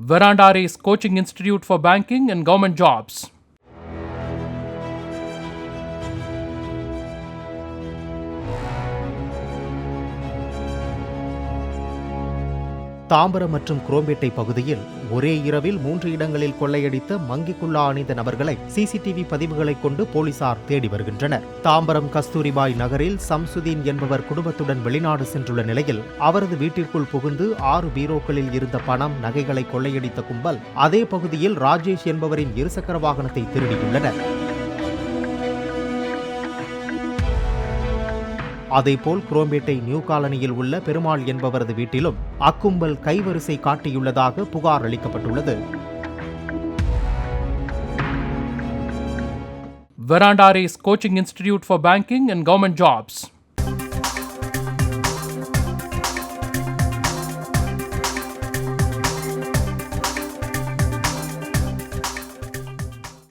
Veranda Race Coaching Institute for Banking and Government Jobs. Tambaram மற்றும் குரோம்பேட்டை பகுதியில் ஒரே இரவில் 3 இடங்களில் கொள்ளையடித்த மங்கிக்குள்ளா அணிந்த நபர்களை சிசிடிவி பதிவுகளை கொண்டு போலீசார் தேடி வருகின்றனர். தாம்பரம் கஸ்தூரிபாய் நகரில் சம்சுதீன் என்பவர் குடும்பத்துடன் வெளிநாடு சென்றுள்ள நிலையில் அவரது வீட்டிற்குள் புகுந்து 6 பீரோக்களில் இருந்த பணம், நகைகளை கொள்ளையடித்த கும்பல் அதே பகுதியில் ராஜேஷ் என்பவரின் இருசக்கர வாகனத்தை திருடியுள்ளனர். அதேபோல் குரோம்பேட்டை நியூ காலனியில் உள்ள பெருமாள் என்பவரது வீட்டிலும் அக்கும்பல் கைவரிசை காட்டியுள்ளதாக புகார் அளிக்கப்பட்டுள்ளது. Veranda Race Coaching Institute for Banking and Government Jobs.